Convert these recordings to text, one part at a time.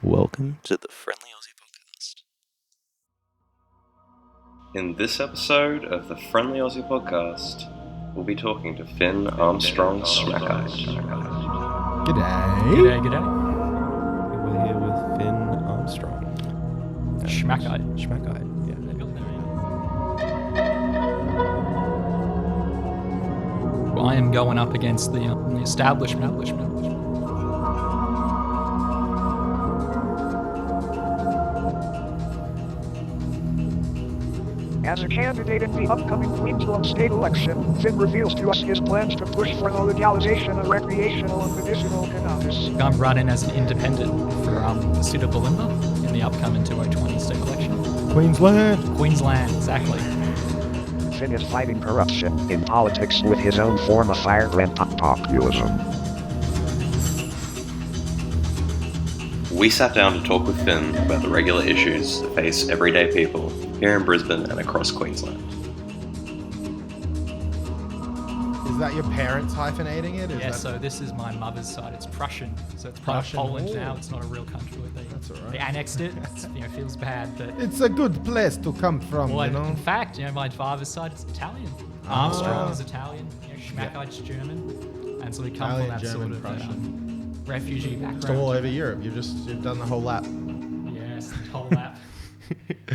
Welcome to the Friendly Aussie Podcast. In this episode of the Friendly Aussie Podcast, we'll be talking to Finn Armstrong-Schmakeit. G'day. G'day. We're here with Finn Armstrong. Schmakeit. Schmakeit, yeah. I am going up against the establishment. As a candidate in the upcoming Queensland State Election, Finn reveals to us his plans to push for the legalization of recreational and medicinal cannabis. I'm running as an independent for the seat of Bulimba in the upcoming 2020 state election. Queensland, exactly. Finn is fighting corruption in politics with his own form of firebrand populism. We sat down to talk with Finn about the regular issues that face everyday people here in Brisbane and across Queensland. Is that your parents hyphenating it? So this is my mother's side. It's Prussian, so it's part of Prussian. Poland Ooh. now. It's not a real country. That's all right. They annexed it. It feels bad, but It's a good place to come from, well, you know? in fact, my father's side is Italian. Armstrong is Italian. Schmakeit's German, and so we come Italian, from that German, sort of Prussian. refugee background. It's all over Europe. You've done the whole lap. Yes, the whole lap.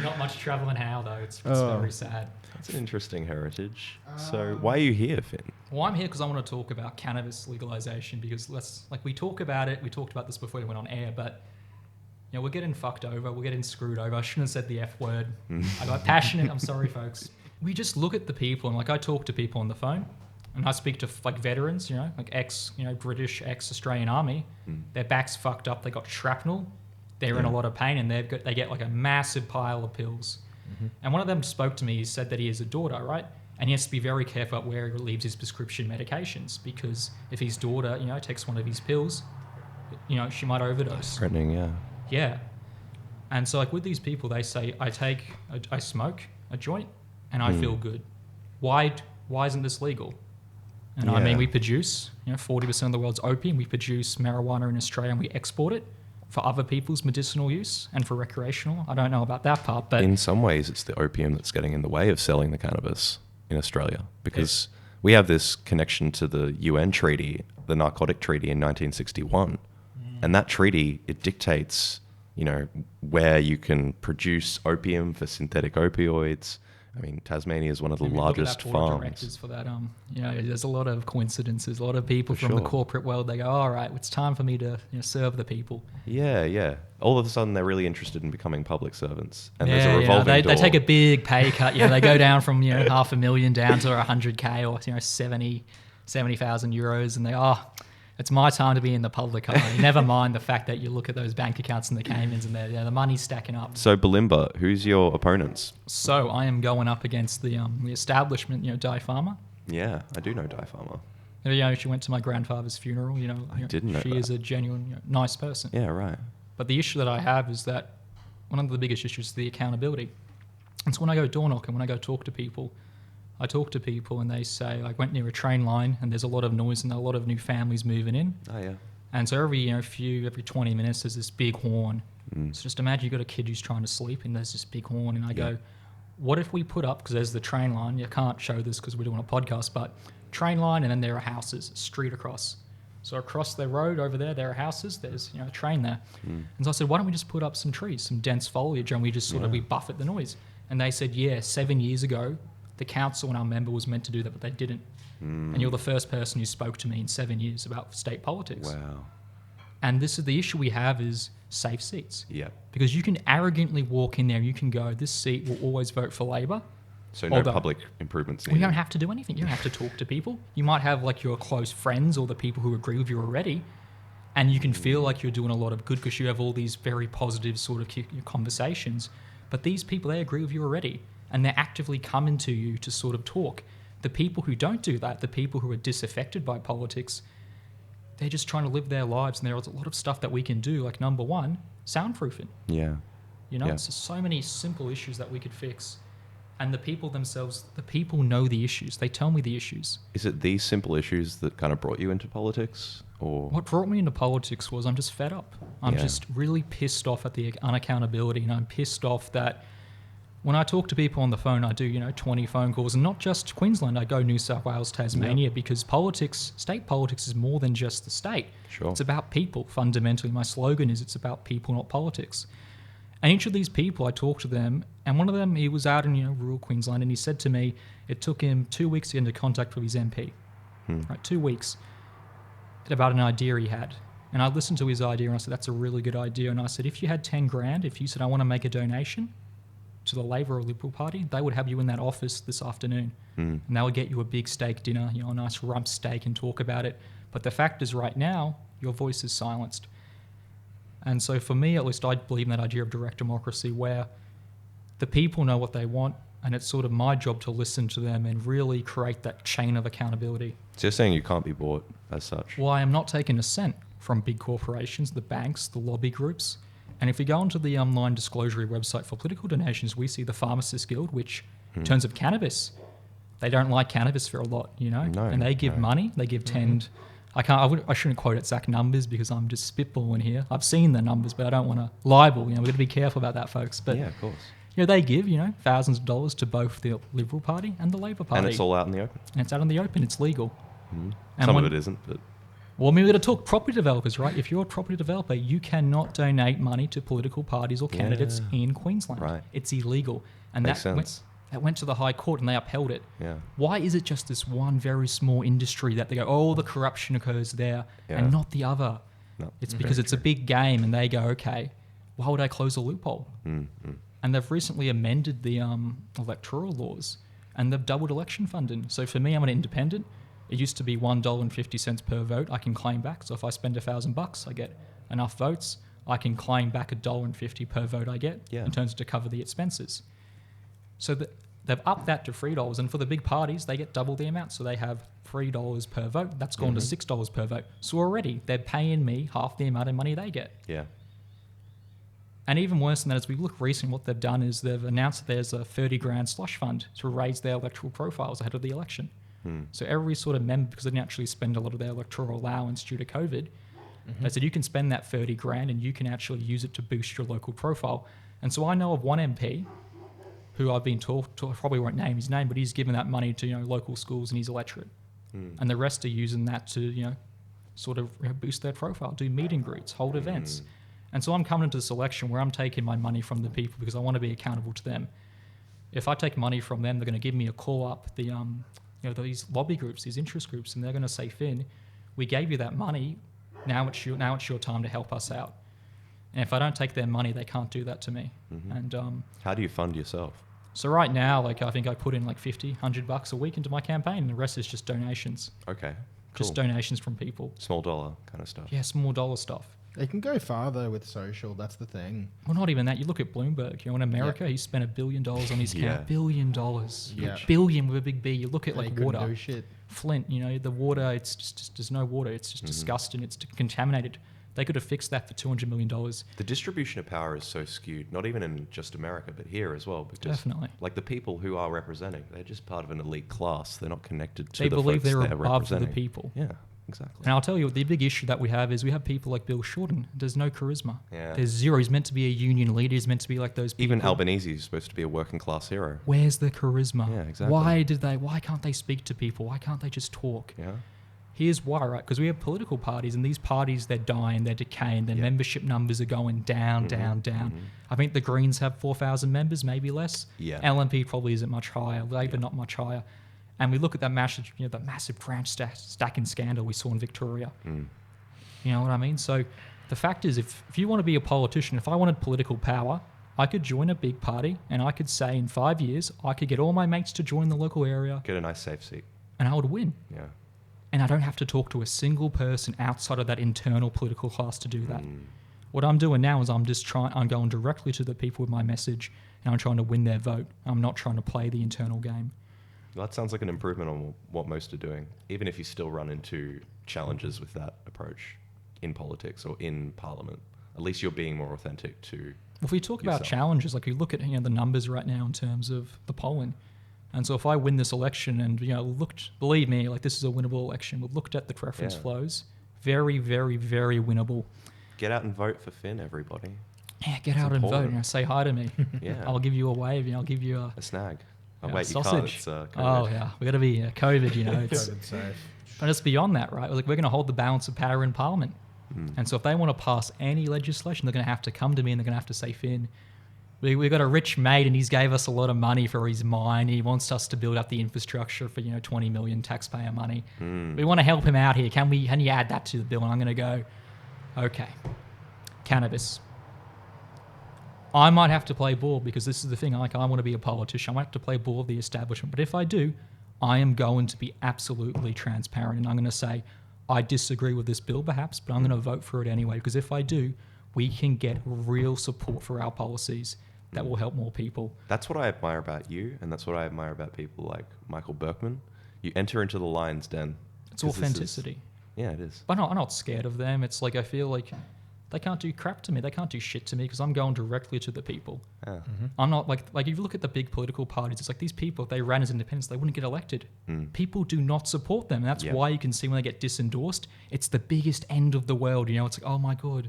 Not much travelling how though. It's very sad. That's an interesting heritage. So why are you here, Finn? Well, I'm here because I want to talk about cannabis legalization because we talk about it. We talked about this before we went on air, but we're getting fucked over. We're getting screwed over. I shouldn't have said the F word. I got passionate. I'm sorry, folks. We just look at the people and I talk to people on the phone and I speak to veterans, British, ex-Australian Army. Their back's fucked up. They got shrapnel. They're in a lot of pain and they get a massive pile of pills. And one of them spoke to me. He said that he has a daughter, right? And he has to be very careful about where he leaves his prescription medications because if his daughter, takes one of his pills, she might overdose. Threatening, yeah. Yeah. And so with these people, they say, I smoke a joint and I feel good. Why isn't this legal? And I mean, we produce, 40% of the world's opium. We produce marijuana in Australia and we export it for other people's medicinal use and for recreational. I don't know about that part, but In some ways, it's the opium that's getting in the way of selling the cannabis in Australia because we have this connection to the UN treaty, the narcotic treaty in 1961. And that treaty, it dictates, where you can produce opium for synthetic opioids. I mean, Tasmania is one of the we look at largest our board of farms. directors for that. There's a lot of coincidences. A lot of people from the corporate world. They go, all right, it's time for me to serve the people. Yeah. All of a sudden, they're really interested in becoming public servants. And there's a revolving they door. take a big pay cut. They go down from $500,000 down to 100K or 70,000 euros, and they it's my time to be in the public eye. Never mind the fact that you look at those bank accounts in the Caymans and the money's stacking up. So Bulimba, who's your opponents? So I am going up against the establishment, Di Pharma. Yeah, I do know Di Pharma. She went to my grandfather's funeral. I didn't know she that. is a genuine, nice person. Yeah, right. But the issue that I have is that one of the biggest issues is the accountability. And so when I go door knocking, when I go talk to people, I talk to people and they say, I went near a train line and there's a lot of noise and a lot of new families moving in. Oh, yeah. And so every 20 minutes there's this big horn. So just imagine you've got a kid who's trying to sleep and there's this big horn and I go, what if we put up, because there's the train line, you can't show this because we're doing a podcast, but train line and then there are houses, street across. So across the road over there are houses, there's a train there. And so I said, why don't we just put up some trees, some dense foliage and we just we buffet the noise. And they said, 7 years ago, the council and our member was meant to do that, but they didn't. And you're the first person who spoke to me in 7 years about state politics. Wow. And this is the issue we have is safe seats. Yeah. Because you can arrogantly walk in there and you can go, this seat will always vote for Labor. So no public improvements We needed. don't have to do anything. You don't have to talk to people. You might have your close friends or the people who agree with you already. And you can feel like you're doing a lot of good because you have all these very positive sort of conversations. But these people, they agree with you already. And they're actively coming to you to sort of talk. The people who don't do that, the people who are disaffected by politics, they're just trying to live their lives. And there's a lot of stuff that we can do, like number one, soundproofing. Yeah. It's just so many simple issues that we could fix. And the people themselves, the people know the issues. They tell me the issues. Is it these simple issues that kind of brought you into politics? Or What brought me into politics was I'm just fed up. I'm Yeah. just really pissed off at the unaccountability, and I'm pissed off that when I talk to people on the phone, I do 20 phone calls, and not just Queensland. I go New South Wales, Tasmania, because state politics is more than just the state. Sure. It's about people. Fundamentally, my slogan is it's about people, not politics. And each of these people, I talk to them, and one of them, he was out in rural Queensland, and he said to me, it took him 2 weeks to get into contact with his MP. Right, 2 weeks, about an idea he had. And I listened to his idea, and I said, that's a really good idea. And I said, if you had 10 grand, if you said, I want to make a donation to the Labor or Liberal Party, they would have you in that office this afternoon. And they would get you a big steak dinner, a nice rump steak, and talk about it. But the fact is, right now, your voice is silenced. And so for me, at least, I believe in that idea of direct democracy where the people know what they want, and it's sort of my job to listen to them and really create that chain of accountability. So you're saying you can't be bought as such? Well, I am not taking a cent from big corporations, the banks, the lobby groups. And if we go onto the online disclosure website for political donations, we see the Pharmacists Guild, which, in terms of cannabis, they don't like cannabis for a lot, and they give money. They give 10. I shouldn't quote exact numbers because I'm just spitballing here. I've seen the numbers, but I don't want to libel. We've got to be careful about that, folks. But Yeah, of course. they give thousands of dollars to both the Liberal Party and the Labor Party, And it's all out in the open. And it's out in the open. It's legal. And Some of it isn't, but well, we're going to talk property developers, right? If you're a property developer, you cannot donate money to political parties or candidates in Queensland. Right. It's illegal. And Makes that sense. went to the High Court and they upheld it. Yeah. Why is it just this one very small industry that they go, oh, the corruption occurs there and not the other? No, It's because it's a big game and they go, okay, why would I close a loophole? And they've recently amended the electoral laws and they've doubled election funding. So for me, I'm an independent. It used to be $1.50 per vote I can claim back. So if I spend $1,000, I get enough votes. I can claim back $1.50 per vote I get in terms of to cover the expenses. So they've upped that to $3. And for the big parties, they get double the amount. So they have $3 per vote. That's gone to $6 per vote. So already they're paying me half the amount of money they get. Yeah. And even worse than that, as we look recently, what they've done is they've announced that there's a 30 grand slush fund to raise their electoral profiles ahead of the election. So every sort of member, because they didn't actually spend a lot of their electoral allowance due to COVID, they said you can spend that 30 grand and you can actually use it to boost your local profile. And so I know of one MP who I've been talked to, I probably won't name his name, but he's given that money to local schools in his electorate. And the rest are using that to sort of boost their profile, do meet and greets, hold events. And so I'm coming into this election where I'm taking my money from the people because I want to be accountable to them. If I take money from them, they're going to give me a call up, these lobby groups, these interest groups, and they're going to say, Finn, we gave you that money, now it's your time to help us out. And if I don't take their money, they can't do that to me. And How do you fund yourself? so right now, I think I put in $50, $100 a week into my campaign, and the rest is just donations. Okay. Just donations from people. Small dollar kind of stuff. Yeah, small dollar stuff. They can go farther with social. That's the thing. Well, not even that. You look at Bloomberg. In America, he spent $1 billion on his camp. $1 billion. Yeah. Billion with a big B. You look at They like couldn't water. do shit. Flint, the water, it's just there's no water. It's just disgusting. It's contaminated. They could have fixed that for $200 million. The distribution of power is so skewed, not even in just America, but here as well. Because Definitely. Like the people who are representing, they're just part of an elite class. They're not connected to They the believe folks they're they're above the representing. people. Yeah, exactly. And I'll tell you, the big issue that we have is we have people like Bill Shorten. There's no charisma. Yeah. There's zero. He's meant to be a union leader. He's meant to be like those people. Even Albanese is supposed to be a working class hero. Where's the charisma? Yeah, exactly. Why can't they speak to people? Why can't they just talk? Yeah. Here's why, right? Because we have political parties, and these parties, they're dying, they're decaying, their membership numbers are going down, down. I think the Greens have 4,000 members, maybe less. Yeah. LNP probably isn't much higher. Labor not much higher. And we look at that massive, that massive branch stacking scandal we saw in Victoria. You know what I mean? So the fact is, if you want to be a politician, if I wanted political power, I could join a big party, and I could say in 5 years, I could get all my mates to join the local area, Get a nice safe seat. and I would win. Yeah. And I don't have to talk to a single person outside of that internal political class to do that. What I'm doing now is I'm going directly to the people with my message, and I'm trying to win their vote. I'm not trying to play the internal game. Well, that sounds like an improvement on what most are doing, even if you still run into challenges with that approach in politics or in parliament. At least you're being more authentic to If we talk about yourself. challenges, like you look at the numbers right now in terms of the polling, and so if I win this election and believe me, like this is a winnable election. We've looked at the preference Yeah. flows, very, very, very winnable. get out and vote for Finn, everybody. Yeah, get out and vote. You know, say hi to me. Yeah. I'll give you a wave. You know, I'll give you a snag. Oh, a wait, sausage. you can't. It's COVID. Oh yeah, we got to be COVID. You know, it's COVID safe. and it's beyond that, right? Like we're going to hold the balance of power in Parliament, and so if they want to pass any legislation, they're going to have to come to me and they're going to have to say, Finn, we've got a rich mate and he's gave us a lot of money for his mine. He wants us to build up the infrastructure for 20 million taxpayer money. We want to help him out here. Can you add that to the bill? And I'm going to go, okay, cannabis. I might have to play ball because this is the thing. Like I want to be a politician. I might have to play ball with the establishment. But if I do, I am going to be absolutely transparent and I'm going to say, I disagree with this bill perhaps, but I'm going to vote for it anyway. Because if I do, we can get real support for our policies that will help more people. That's what I admire about you, and that's what I admire about people like Michael Berkman. You enter into the lion's den. It's authenticity. Yeah, it is. But I'm not scared of them. It's like I feel like they can't do crap to me. They can't do shit to me because I'm going directly to the people. Yeah. I'm not like if you look at the big political parties, it's like these people, if they ran as independents, they wouldn't get elected. People do not support them. And that's why you can see when they get disendorsed, it's the biggest end of the world. It's like, oh my God,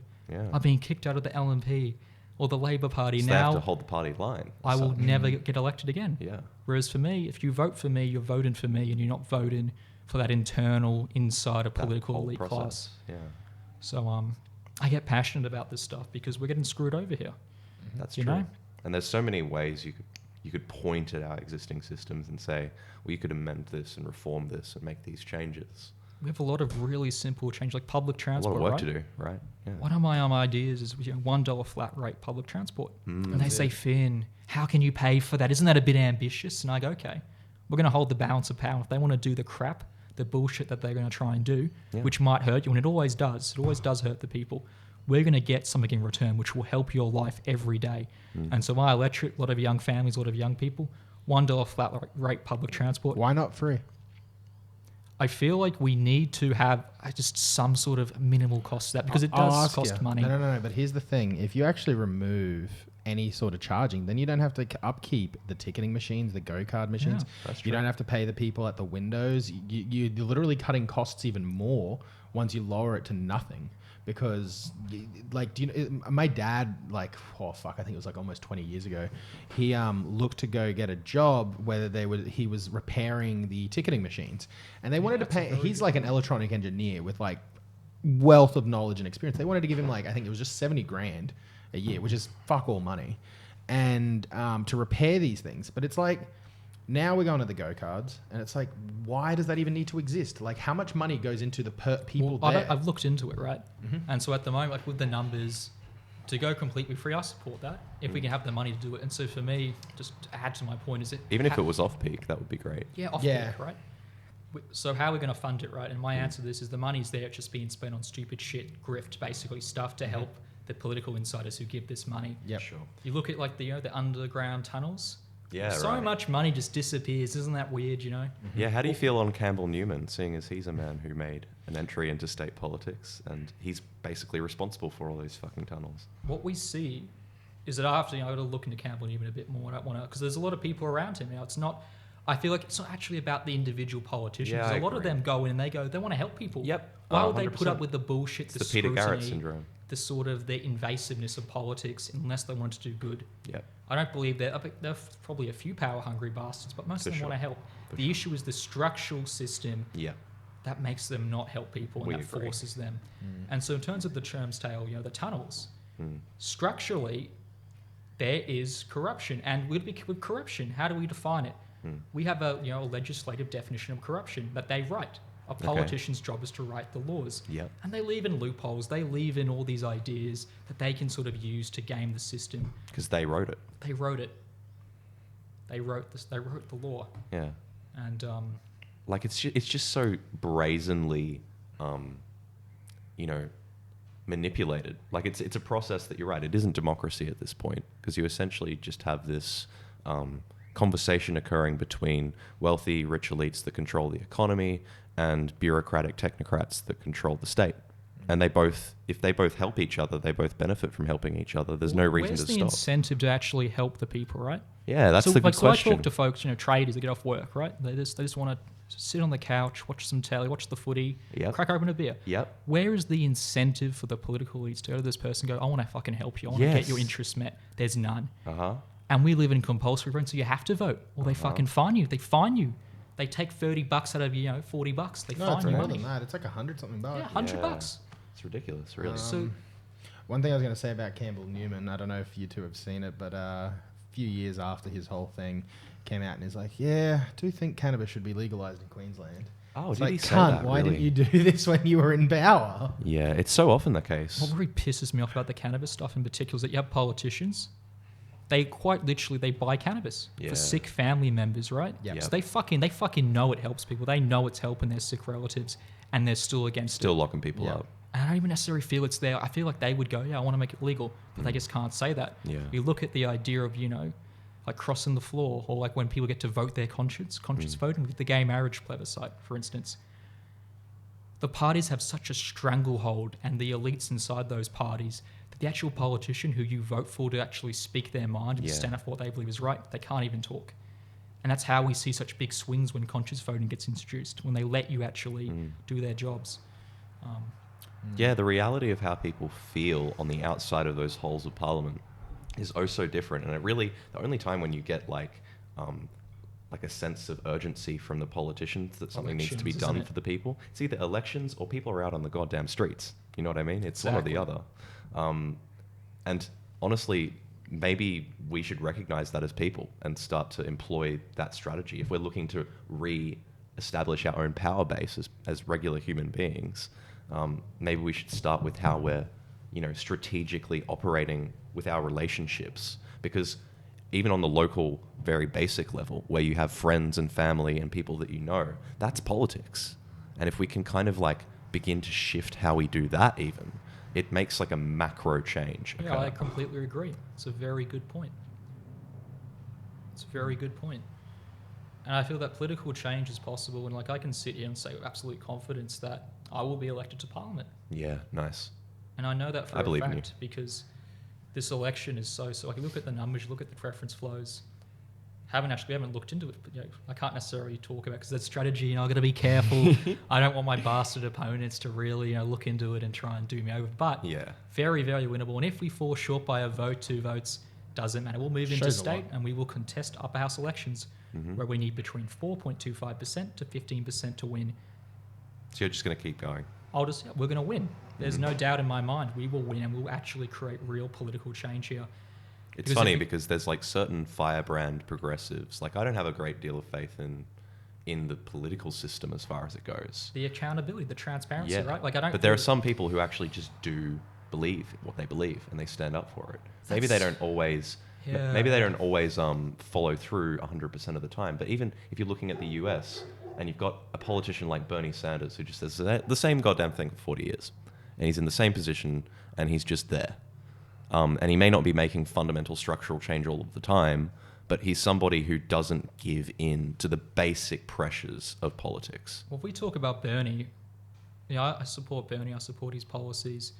I've been kicked out of the LNP or the Labor Party. So now they have to hold the party line. I will never get elected again. Yeah. Whereas for me, if you vote for me, you're voting for me and you're not voting for that internal insider political elite class. Yeah. So I get passionate about this stuff because we're getting screwed over here. That's true. And there's so many ways you could point at our existing systems and say, well, you could amend this and reform this and make these changes. We have a lot of really simple change, like public transport. A lot of work to do, right? Yeah. Mm. One of my ideas is $1 flat rate public transport. And they say, Finn, how can you pay for that? Isn't that a bit ambitious? And I go, okay, we're going to hold the balance of power. If they want to do the crap, the bullshit that they're going to try and do, which might hurt you, and it always does hurt the people, we're going to get something in return which will help your life every day. And so my electorate, a lot of young families, a lot of young people, $1 flat rate public transport. Why not free? I feel like we need to have just some sort of minimal cost to that because it does cost money. No. But here's the thing. If you actually remove any sort of charging, then you don't have to upkeep the ticketing machines, the go-card machines. Yeah, that's true. You don't have to pay the people at the windows. You're literally cutting costs even more once you lower it to nothing. Because, like, do you know, my dad, like, I think it was like almost 20 years ago, he looked to go get a job where he was repairing the ticketing machines, and they wanted to pay. He's like an electronic engineer with like wealth of knowledge and experience. They wanted to give him like, I think it was just $70,000 a year, which is fuck all money, and to repair these things. But it's like, now we're going to the go-cards, and it's like, why does that even need to exist? Like, how much money goes into the people there? I've looked into it, right? And so at the moment, like with the numbers, to go completely free, I support that if we can have the money to do it. And so for me, just to add to my point, is it even if it was off-peak, that would be great. Yeah, off-peak, right? So how are we going to fund it, right? And my answer to this is the money's there, it's just being spent on stupid shit, grift, basically stuff to help the political insiders who give this money. Yep. Sure. You look at like the underground tunnels. Yeah, so much money just disappears. Isn't that weird, Yeah, how do you feel on Campbell Newman, seeing as he's a man who made an entry into state politics and he's basically responsible for all those fucking tunnels? What we see is that after, I got to look into Campbell Newman a bit more. I don't want to, because there's a lot of people around him now. I feel like it's not actually about the individual politicians. Yeah, A lot of them go in and they want to help people. Yep. Why would they put up with the bullshit, the Peter Garrett syndrome, the sort of the invasiveness of politics, unless they want to do good? Yep. I don't believe that. There are probably a few power-hungry bastards, but most of them want to help. The issue is the structural system that makes them not help people and that forces them. And so in terms of the Cherm's Tail, the tunnels, structurally, there is corruption. And with corruption, how do we define it? We have a legislative definition of corruption that they write. A politician's job is to write the laws. Yep. And they leave in loopholes. They leave in all these ideas that they can sort of use to game the system. Because they wrote it. They wrote it. They wrote this. They wrote the law. Yeah. And like it's just so brazenly, manipulated. Like it's a process that, you're right, it isn't democracy at this point, because you essentially just have this conversation occurring between wealthy, rich elites that control the economy and bureaucratic technocrats that control the state. And if they both help each other, they both benefit from helping each other. There's no reason to stop. Where's the incentive to actually help the people, right? Yeah, that's the good question. So I talk to folks, traders that get off work, right? They just want to sit on the couch, watch some telly, watch the footy, Yep. crack open a beer. Yep. Where is the incentive for the political elites to go to this person and go, I want to fucking help you. I want to get Yes. your interests met. There's none. Uh-huh. And we live in compulsory voting, so you have to vote, or they fucking fine you. They fine you. They take $30 out of you, $40. They No, fine it's you more money. than that. It's like 100 something bucks. Yeah, $100. It's ridiculous, really. So One thing I was going to say about Campbell Newman, I don't know if you two have seen it, but a few years after his whole thing came out, and he's like, yeah, I do think cannabis should be legalized in Queensland. Oh, It's did like, he say cunt, that? why really? didn't you do this when you were in power? Yeah, it's so often the case. what really pisses me off about the cannabis stuff in particular is that you have politicians. They quite literally they buy cannabis Yeah. for sick family members, right? Yep. So they fucking know it helps people. They know it's helping their sick relatives, and they're still against Still it. locking people Yeah. up. And I don't even necessarily feel it's there. I feel like they would go, yeah, I want to make it legal, but they just can't say that. Yeah. You look at the idea of, like crossing the floor, or like when people get to vote their conscience voting with the gay marriage plebiscite, for instance. The parties have such a stranglehold, and the elites inside those parties, that the actual politician who you vote for to actually speak their mind and Yeah. stand up for what they believe is right, they can't even talk. And that's how we see such big swings when conscious voting gets introduced, when they let you actually do their jobs. Yeah, the reality of how people feel on the outside of those halls of parliament is oh so different. And it really, the only time when you get like a sense of urgency from the politicians that something needs to be Elections, done isn't it? for the people, it's either elections or people are out on the goddamn streets. You know what I mean? It's one or the other. And honestly, maybe we should recognize that as people and start to employ that strategy. If we're looking to re-establish our own power base as regular human beings, maybe we should start with how we're, strategically operating with our relationships. Because even on the local, very basic level, where you have friends and family and people that you know, that's politics. And if we can kind of like begin to shift how we do that even, it makes like a macro change. Yeah, I completely agree. It's a very good point. It's a very good point. And I feel that political change is possible, and like I can sit here and say with absolute confidence that I will be elected to Parliament. Yeah, nice. And I know that for I a believe in you. fact because this election is so like you look at the numbers, you look at the preference flows. We haven't looked into it, but I can't necessarily talk about because there's strategy, I've got to be careful. I don't want my bastard opponents to really look into it and try and do me over. But Yeah. very, very winnable. And if we fall short by a vote, 2 votes, doesn't matter. We'll move into Shows a state lot. and we will contest upper house elections where we need between 4.25% to 15% to win. So you're just going to keep going. We're going to win. There's no doubt in my mind we will win and we'll actually create real political change here. It's Because funny if- because there's like certain firebrand progressives. Like I don't have a great deal of faith in the political system as far as it goes. The accountability, the transparency, right? Like I don't. But there are feel- some people who actually just do believe what they believe and they stand up for it. Maybe they don't always. Yeah. Maybe they don't always follow through 100% of the time. But even if you're looking at the US and you've got a politician like Bernie Sanders who just says the same goddamn thing for 40 years, and he's in the same position and he's just there. And he may not be making fundamental structural change all of the time, but he's somebody who doesn't give in to the basic pressures of politics. Well, if we talk about Bernie, I support Bernie. I support his policies,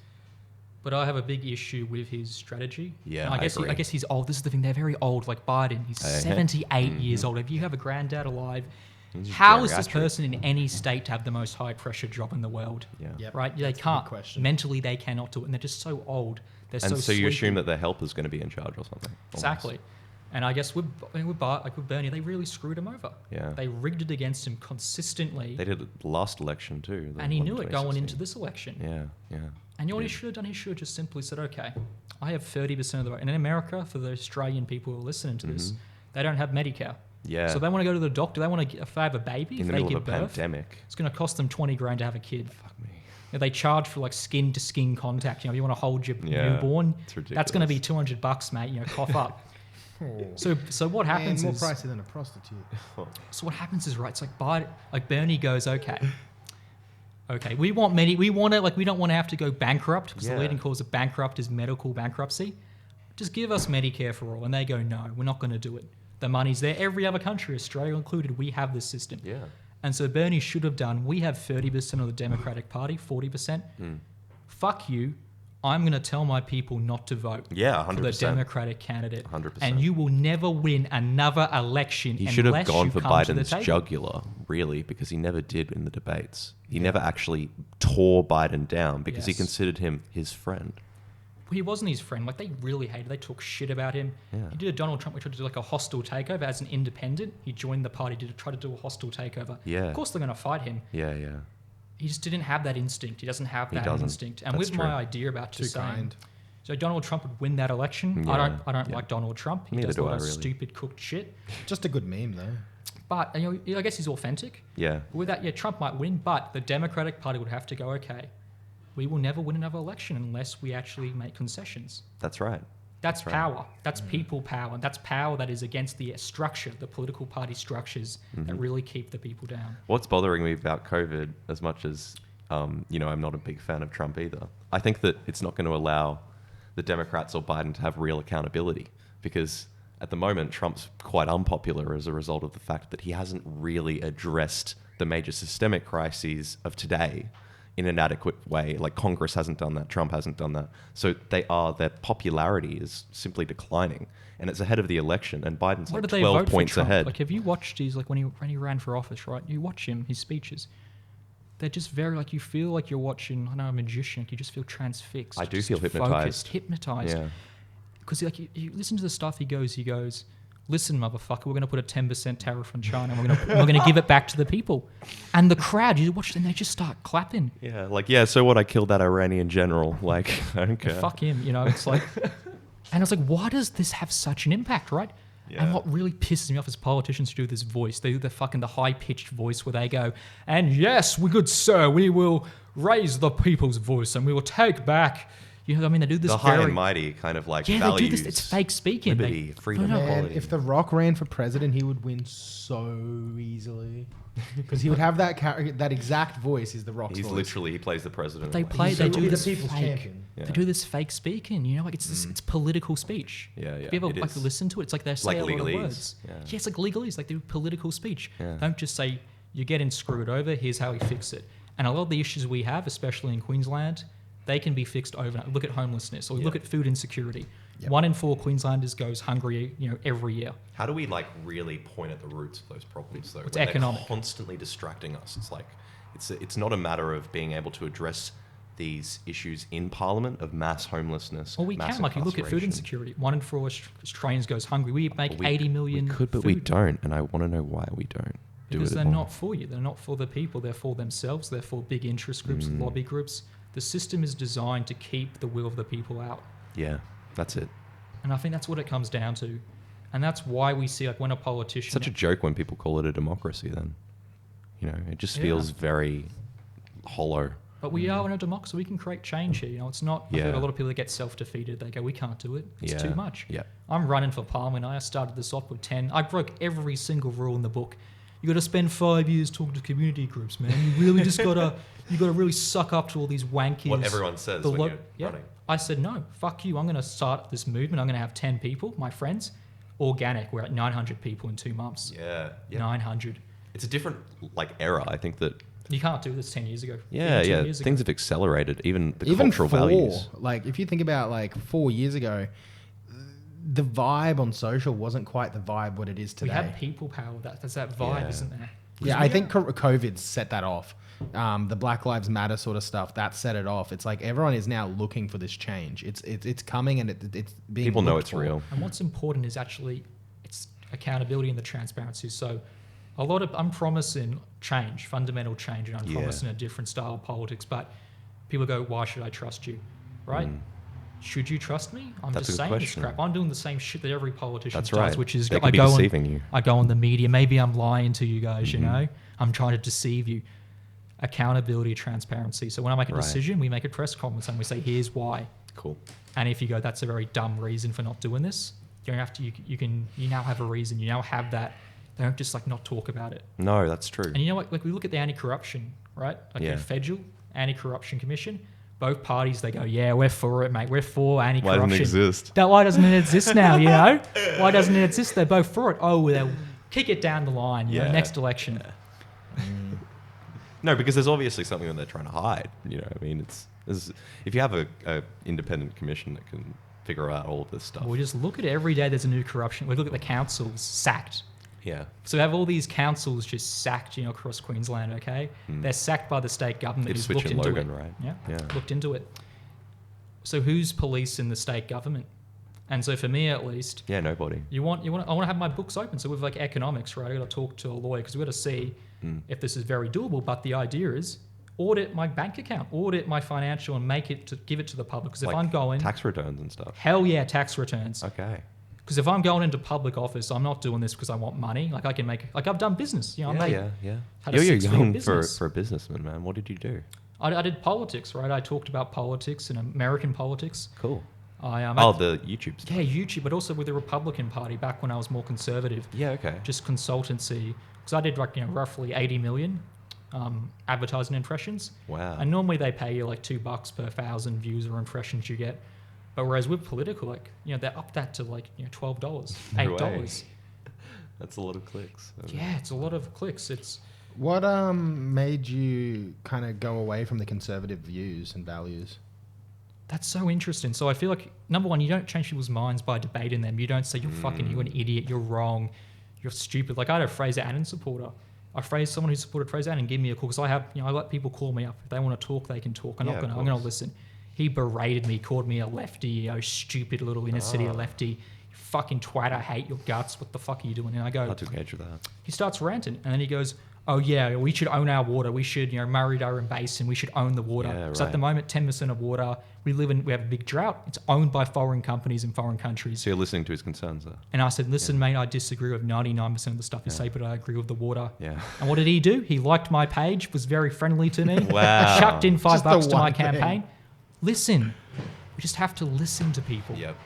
but I have a big issue with his strategy. Yeah, And I agree. I guess he's old. This is the thing. They're very old. Like Biden, he's 78 years old. If you have a granddad alive, He's how is this geriatric. person in any state to have the most high pressure job in the world? Yeah. Yep. Right? They That's the big can't. question. Mentally, they cannot do it, and they're just so old. They're And so you sleepy. assume that their helper's going to be in charge or something. almost. Exactly. And I guess with Bernie, they really screwed him over. Yeah. They rigged it against him consistently, They did it the last election too. the and he one knew in it going 2016. into this election. Yeah. And you know what he should have done? He should have just simply said, okay, I have 30% of the vote. And in America, for the Australian people who are listening to this, they don't have Medicare. Yeah. So they want to go to the doctor. They want to, if they have a baby, In if the they middle give of a birth, pandemic. it's going to cost them $20,000 to have a kid. Fuck me. They charge for like skin to skin contact. If you want to hold your Yeah, newborn, it's that's going to be ridiculous. $200, mate. Cough up. So what Man, happens more is pricey than a prostitute. So what happens is, right, it's like Bernie goes, okay, we want we don't want to have to go bankrupt because the Yeah. leading cause of bankrupt is medical bankruptcy. Just give us Medicare for all. And they go, no, we're not going to do it. The money's there. Every other country, Australia included, we have this system. Yeah. And so Bernie should have done, we have 30% of the Democratic Party, 40%. Fuck you. I'm going to tell my people not to vote Yeah, for the 100%. Democratic candidate. 100%. And you will never win another election He should have unless gone you for come to the Biden's table. jugular, really, because he never did in the debates. He never actually tore Biden down because he Yes. considered him his friend. He wasn't his friend. Like, they really hated. They talk shit about him. Yeah. He did a Donald Trump, which tried to do like a hostile takeover as an independent. He joined the party to try to do a hostile takeover. Yeah. Of course, they're going to fight him. Yeah, yeah. He just didn't have that instinct. He doesn't have that doesn't. instinct. And That's with true. my idea about Too just saying, kind. so Donald Trump would win that election. Yeah, I don't yeah. like Donald Trump. He Neither does a do lot I, of really. stupid cooked shit. Just a good meme, though. But I guess he's authentic. Yeah. With that, yeah, Trump might win, but the Democratic Party would have to go, okay, we will never win another election unless we actually make concessions. That's right. That's right. power. That's people power. That's power that is against the structure, the political party structures that really keep the people down. What's bothering me about COVID, as much as, I'm not a big fan of Trump either, I think that it's not going to allow the Democrats or Biden to have real accountability, because at the moment, Trump's quite unpopular as a result of the fact that he hasn't really addressed the major systemic crises of today in an adequate way. Like, Congress hasn't done that, Trump hasn't done that. So their popularity is simply declining, and it's ahead of the election, and Biden's What like did they 12 vote points for Trump? ahead. Like, have you watched his, like, when he ran for office, right? You watch him, his speeches. They're just very, like, you feel like you're watching, I know, a magician. Like, you just feel transfixed. I do just feel focused, hypnotized. hypnotized. Yeah. Because, like, you listen to the stuff he goes, listen, motherfucker, we're going to put a 10% tariff on China, and we're going to give it back to the people. And the crowd, you watch them, they just start clapping. Yeah, like, yeah, so what, I killed that Iranian general. Like, I don't care. Fuck him, it's like... And it's like, why does this have such an impact, right? Yeah. And what really pisses me off is politicians who do this voice. They do the high-pitched voice where they go, and yes, good sir, we will raise the people's voice and we will take back... They do this The high and mighty kind of like Yeah, values. they do this. It's fake speaking. Liberty, freedom, No, no. Man, equality. if The Rock ran for president, he would win so easily. Because he would have that exact voice is The Rock's He's voice. literally, he plays the president. They Like, play. He's They so- do he's this the people's fake. champion. Yeah. They do this fake speaking. Like it's political speech. Yeah, yeah, If you ever it like is. listen to it, it's like they say Like a lot of legalese. words. Yeah. It's like legalese. Like they do political speech. Yeah. Don't just say you're getting screwed over. Here's how we fix it. And a lot of the issues we have, especially in Queensland, they can be fixed overnight. Look at homelessness, or look at food insecurity. Yep. 1 in 4 Queenslanders goes hungry, every year. How do we like really point at the roots of those problems though? It's when economic. They're constantly distracting us. It's like, it's not a matter of being able to address these issues in Parliament of mass homelessness. Well, we mass can. Like you look at food incarceration. insecurity. 1 in 4 Australians goes hungry. We make Well, 80 million. We could, but food. we don't, and I want to know why we don't. Because do it they're more. not for you. They're not for the people. They're for themselves. They're for big interest groups, lobby groups. The system is designed to keep the will of the people out. Yeah, that's it. And I think that's what it comes down to. And that's why we see, like, when a politician... Such a joke when people call it a democracy. Then, it just feels very hollow. But we are in a democracy. We can create change here. It's not... I've heard Yeah. a lot of people that get self-defeated. They go, we can't do it. It's Yeah. too much. Yeah. I'm running for parliament. I started this off with 10. I broke every single rule in the book. You got to spend 5 years talking to community groups, man. You really just got to... You got to really suck up to all these wankies. What everyone says when you're running. I said, no, fuck you. I'm going to start this movement. I'm going to have 10 people, my friends. Organic. We're at 900 people in 2 months. Yeah. 900. It's a different era. I think that. You can't do this 10 years ago. Yeah, Even 2 yeah. years ago. Things have accelerated. Even the Even cultural values. like if you think about like 4 years ago, the vibe on social wasn't quite the vibe what it is We today. have people power. There's that vibe, Yeah. isn't there? Yeah, I think COVID set that off. The Black Lives Matter sort of stuff that set it off. It's like everyone is now looking for this change. It's coming and it's being. People know looked it's for. real. And what's important is actually it's accountability and the transparency. So I'm promising change, fundamental change, and I'm Yeah. promising a different style of politics. But people go, why should I trust you? Right? Should you trust me? I'm That's just a good saying this question. crap. I'm doing the same shit that every politician That's does, right. which is They I could be go deceiving you. I go on the media. Maybe I'm lying to you guys, I'm trying to deceive you. Accountability, transparency. So when I make a Right. decision, we make a press conference and we say, here's why. Cool. And if you go, that's a very dumb reason for not doing this, you don't have to. You now have a reason. You now have that. They don't just like not talk about it. No, that's true. And you know what? Like we look at the anti-corruption, right? Like Yeah. the federal anti-corruption commission. Both parties, they go, yeah, we're for it, mate. We're for anti-corruption. Why doesn't it exist? Why doesn't it exist now? Why doesn't it exist? They're both for it. Oh, they'll kick it down the line. Yeah. Next election. No, because there's obviously something that they're trying to hide. You know, I mean, if you have a independent commission that can figure out all of this stuff. We just look at it every day. There's a new corruption. We look at the councils sacked. Yeah. So we have all these councils just sacked, across Queensland. Okay, they're sacked by the state government. It's who's looked into Logan, it. right? Yeah, looked into it. So who's policing the state government? And so for me, at least, nobody. I want to have my books open. So with like economics, right? I got to talk to a lawyer because we got to see if this is very doable. But the idea is audit my bank account, audit my financial, and give it to the public. Because if I'm going tax returns and stuff. Hell yeah, tax returns. Okay. Because if I'm going into public office, I'm not doing this because I want money. Like I can make, like I've done business. Yeah. Had a You're six-figure young business. for a businessman, man. What did you do? I did politics, right? I talked about politics and American politics. Cool. The YouTube stuff. Yeah, YouTube, but also with the Republican Party back when I was more conservative. Yeah, okay. Just consultancy. Because I did roughly 80 million advertising impressions. Wow. And normally they pay you like $2 per 1,000 views or impressions you get. But whereas with political, they upped that to $12, $8. That's a lot of clicks. Yeah, it's a lot of clicks. It's What made you kind of go away from the conservative views and values? That's so interesting. So I feel like, number one, you don't change people's minds by debating them. You don't say, you're you're an idiot, you're wrong, you're stupid. Like I had a Fraser Annan supporter. Someone who supported Fraser Annan give me a call because I let people call me up. If they want to talk, they can talk. I'm going to listen. He berated me, called me a lefty, stupid little inner city lefty. You fucking twat, I hate your guts. What the fuck are you doing? And I go, I took edge of that. He starts ranting and then he goes, oh yeah, we should own our water. We should, Murray-Darren Basin, we should own the water. Yeah, Because at the moment, 10% of water, we have a big drought. It's owned by foreign companies in foreign countries. So you're listening to his concerns there. And I said, listen, mate, I disagree with 99% of the stuff you say, but I agree with the water. Yeah. And what did he do? He liked my page, was very friendly to me. Wow. Chucked in $5 Just to my one thing. campaign. Listen. We just have to listen to people. Yep.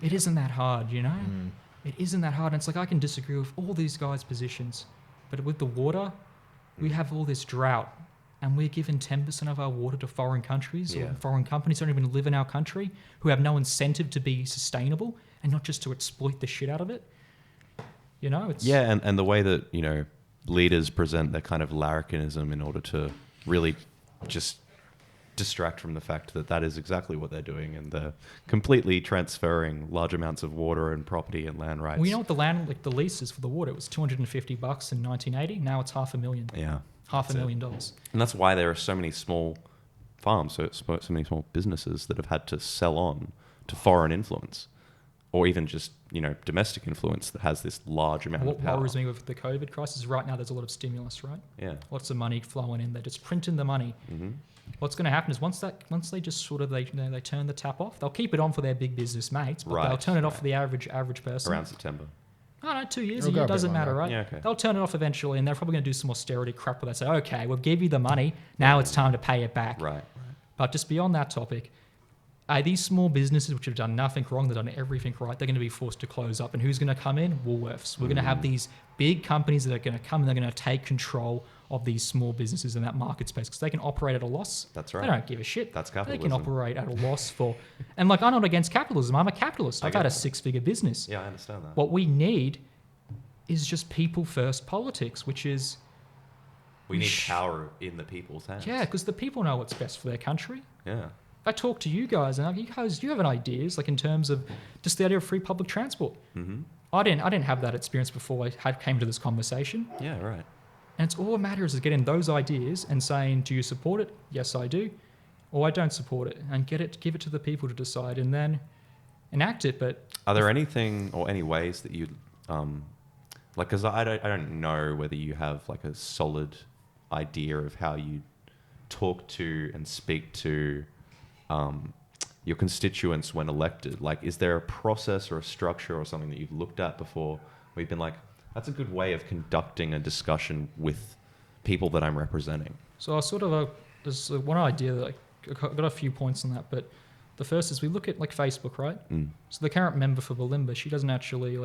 It isn't that hard, It isn't that hard. And it's like I can disagree with all these guys' positions. But with the water, we have all this drought and we're giving 10% of our water to foreign countries or foreign companies who don't even live in our country, who have no incentive to be sustainable and not just to exploit the shit out of it. It's... Yeah, and the way that, leaders present their kind of larrikinism in order to really just distract from the fact that is exactly what they're doing, and they're completely transferring large amounts of water and property and land rights. Well, what the lease is for the water? It was $250 in 1980. Now it's $500,000. Yeah. $500,000. And that's why there are so many small farms, so many small businesses that have had to sell on to foreign influence, or even just, domestic influence that has this large amount of power. What worries me with the COVID crisis, right now there's a lot of stimulus, right? Yeah. Lots of money flowing in. They're just printing the money. Mm-hmm. What's going to happen is once they just sort of they turn the tap off, they'll keep it on for their big business mates, but they'll turn it off for the average person. Around September. Oh no, 2 years, It'll a go year, a bit doesn't matter, longer. right? Yeah, okay. They'll turn it off eventually, and they're probably going to do some austerity crap where they say, okay, we'll give you the money, now it's time to pay it back. Right. But just beyond that topic, these small businesses which have done nothing wrong, they've done everything right, they're going to be forced to close up. And who's going to come in? Woolworths. We're going to have these big companies that are going to come and they're going to take control of these small businesses in that market space because they can operate at a loss. That's right. They don't give a shit. That's They capitalism. can operate at a loss for... And I'm not against capitalism. I'm a capitalist. I've had a 6-figure business. Yeah, I understand that. What we need is just people first politics, which is... We need power in the people's hands. Yeah, because the people know what's best for their country. Yeah. I talk to you guys, and you have ideas, like in terms of just the idea of free public transport. Mm-hmm. I didn't have that experience before I came to this conversation. Yeah, right. And it's all that matters is getting those ideas and saying, do you support it? Yes, I do. Or I don't support it. And give it to the people to decide and then enact it. But are there anything or any ways that you, because I don't know whether you have like a solid idea of how you talk to and speak to your constituents when elected. Like, is there a process or a structure or something that you've looked at before where you've been like, that's a good way of conducting a discussion with people that I'm representing? So there's one idea that I got a few points on that, but the first is we look at like Facebook, right? Mm. So the current member for Bulimba, she doesn't actually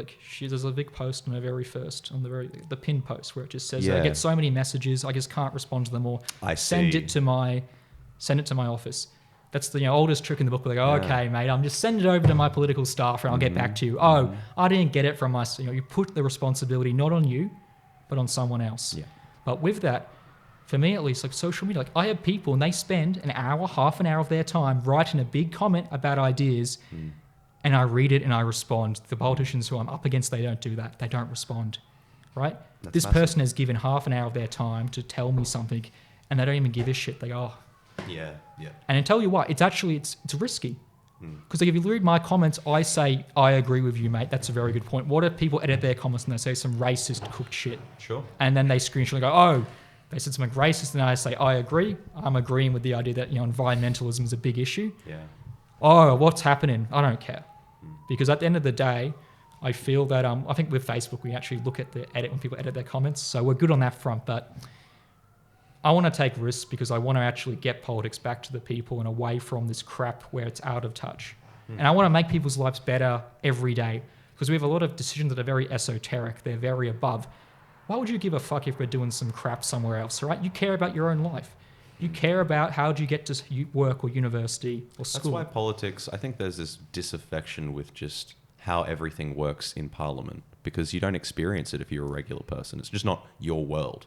there's a big post on her very first, on the pinned post where it just says, I get so many messages, I just can't respond to them all. Send it to my office. That's the oldest trick in the book. Where they go, okay, mate, I'm just send it over to my political staff and I'll get back to you. Oh, I didn't get it from us. You put the responsibility not on you, but on someone else. Yeah. But with that, for me at least, like social media, like I have people and they spend an hour, half an hour of their time writing a big comment about ideas, and I read it and I respond. The politicians who I'm up against, they don't do that. They don't respond, right? That's this massive. person has given half an hour of their time to tell me something, and they don't even give a shit. They go, oh. Yeah. And I tell you what, it's risky. Because like if you read my comments, I say, I agree with you, mate. That's a very good point. What if people edit their comments and they say some racist cooked shit? Sure. And then they screenshot and go, oh, they said something racist, and I say, I agree. I'm agreeing with the idea that, environmentalism is a big issue. Yeah. Oh, what's happening? I don't care. Because at the end of the day, I feel that, I think with Facebook, we actually look at the edit when people edit their comments. So we're good on that front, but I want to take risks because I want to actually get politics back to the people and away from this crap where it's out of touch. And I want to make people's lives better every day because we have a lot of decisions that are very esoteric. They're very above. Why would you give a fuck if we're doing some crap somewhere else, right? You care about your own life. You care about how do you get to work or university or school. That's why politics, I think there's this disaffection with just how everything works in Parliament because you don't experience it if you're a regular person. It's just not your world.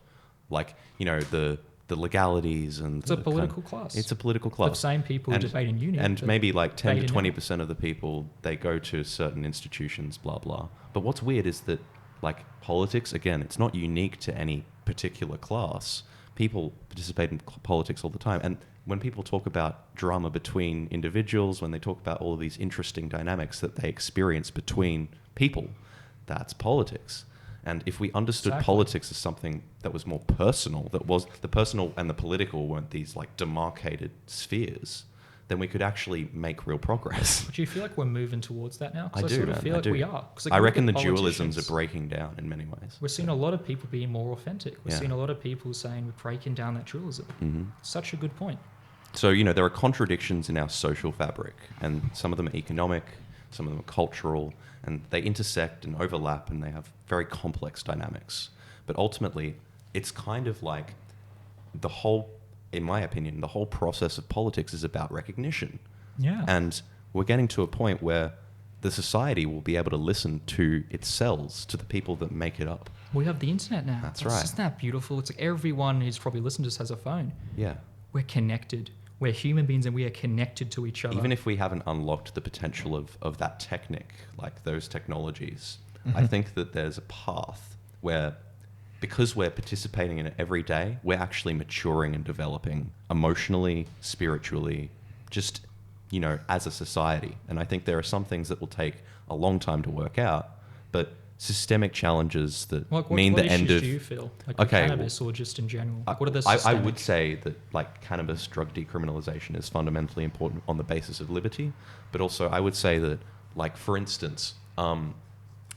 Like, the legalities and it's a political class. It's a political class. The same people who debate in uni. And maybe like 10 to 20% of the people, they go to certain institutions, blah, blah. But what's weird is that like politics, again, it's not unique to any particular class. People participate in politics all the time. And when people talk about drama between individuals, when they talk about all of these interesting dynamics that they experience between people, that's politics. And if we understood politics as something that was more personal, that was the personal and the political weren't these like demarcated spheres, then we could actually make real progress. Do you feel like we're moving towards that now? I do, sort of man. feel I like do. we are. Like I reckon the dualisms are breaking down in many ways. We're seeing a lot of people being more authentic. We're seeing a lot of people saying we're breaking down that dualism. Such a good point. So, there are contradictions in our social fabric, and some of them are economic, some of them are cultural, and they intersect and overlap, and they have very complex dynamics. But ultimately, it's kind of like in my opinion, the whole process of politics is about recognition. Yeah. And we're getting to a point where the society will be able to listen to its cells, to the people that make it up. We have the internet now. That's right. Isn't that beautiful? It's like everyone who's probably listened to us has a phone. Yeah. We're connected. We're human beings and we are connected to each other. Even if we haven't unlocked the potential of that technique, like those technologies, I think that there's a path where, because we're participating in it every day, we're actually maturing and developing emotionally, spiritually, just, as a society. And I think there are some things that will take a long time to work out, but systemic challenges that mean the end of... What issues do you feel? Like with cannabis or just in general? Like what are the I systemic... would say that like cannabis drug decriminalization is fundamentally important on the basis of liberty, but also I would say that, like, for instance,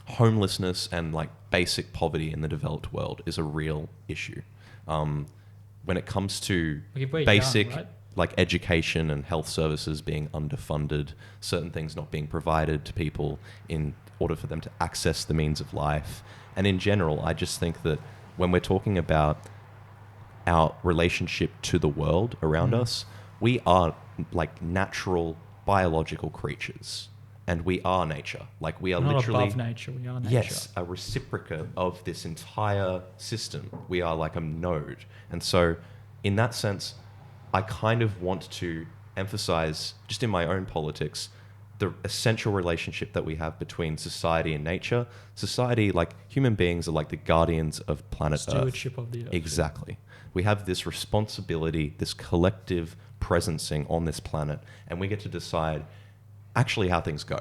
homelessness and like basic poverty in the developed world is a real issue. When it comes to basic like education and health services being underfunded, certain things not being provided to people in order for them to access the means of life. And in general, I just think that when we're talking about our relationship to the world around us, we are like natural biological creatures. And we are nature. Like we are not literally above nature. We are nature. Yes, a reciprocate of this entire system. We are like a node. And so in that sense, I kind of want to emphasize, just in my own politics, the essential relationship that we have between society and nature. Society, like human beings, are like the guardians of planet Earth. Stewardship of the Earth. Exactly. We have this responsibility, this collective presencing on this planet, and we get to decide actually how things go.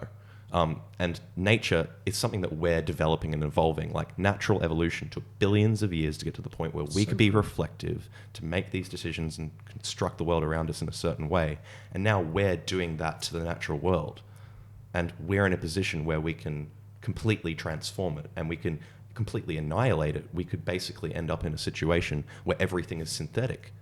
And nature is something that we're developing and evolving. Like natural evolution took billions of years to get to the point where we could be reflective, to make these decisions and construct the world around us in a certain way. And now we're doing that to the natural world. And we're in a position where we can completely transform it and we can completely annihilate it. We could basically end up in a situation where everything is synthetic.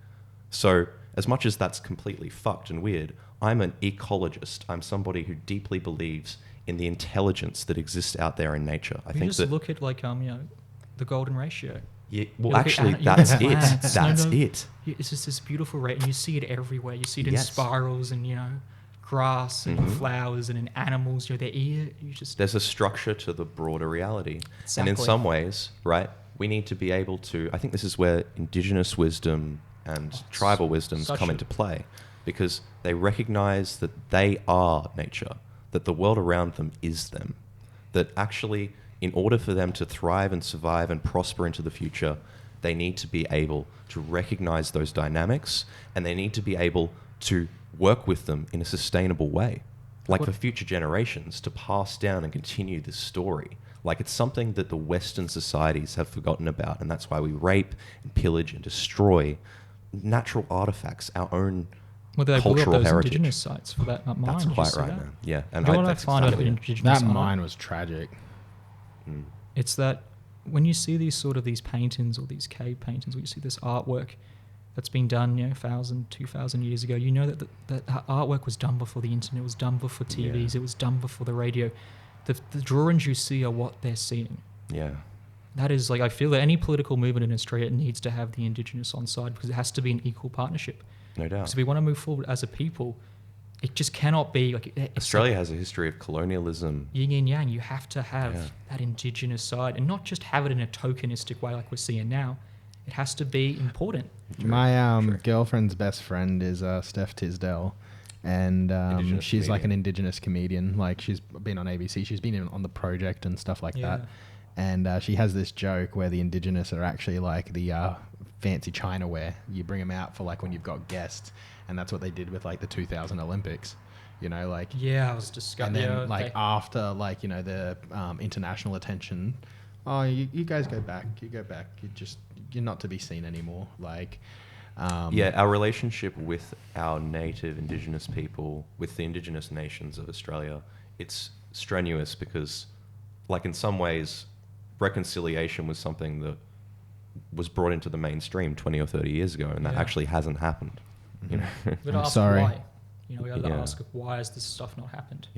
So as much as that's completely fucked and weird, I'm an ecologist. I'm somebody who deeply believes in the intelligence that exists out there in nature. I think just look at like the golden ratio. Yeah, well, actually, that's it. That's it. It's just this beautiful rate, and you see it everywhere. You see it in spirals and grass and flowers and in animals. Their ear. There's a structure to the broader reality, Exactly. and in some ways, right, we need to be able to, I think this is where indigenous wisdom and tribal wisdoms come into play, because they recognize that they are nature, that the world around them is them, that actually in order for them to thrive and survive and prosper into the future, they need to be able to recognize those dynamics, and they need to be able to work with them in a sustainable way, like for future generations to pass down and continue this story. Like, it's something that the Western societies have forgotten about, and that's why we rape and pillage and destroy natural artifacts, our own Well, they blew up cultural those heritage. indigenous sites for that mine. That's Did you quite see right, that? man. Yeah, and Do you know what I that's find out exactly about it. indigenous That art? mine was tragic. It's that when you see these sort of these paintings or these cave paintings, where you see this artwork that's been done, 1,000, 2,000 years ago, you know that artwork was done before the internet, it was done before TVs, it was done before the radio. The drawings you see are what they're seeing. Yeah. That is, like, I feel that any political movement in Australia needs to have the Indigenous on side, because it has to be an equal partnership. No doubt. So if we want to move forward as a people, it just cannot be like it's Australia like has a history of colonialism. yin and yang. You have to have that Indigenous side, and not just have it in a tokenistic way like we're seeing now. It has to be important. My girlfriend's best friend is Steph Tisdale, and Indigenous she's like comedian. an Indigenous comedian. Like, she's been on ABC, she's been on The Project and stuff like that. And she has this joke where the Indigenous are actually like the fancy Chinaware. You bring them out for like when you've got guests, and that's what they did with like the 2000 Olympics. Like, Yeah, I was disgusting. and then after like the international attention, you guys go back, you're not to be seen anymore. Like, Our relationship with our native Indigenous people, with the Indigenous nations of Australia, it's strenuous because, like, in some ways, reconciliation was something that was brought into the mainstream 20 or 30 years ago, and that actually hasn't happened. You know? we gotta I'm ask sorry. why. We got to ask why has this stuff not happened.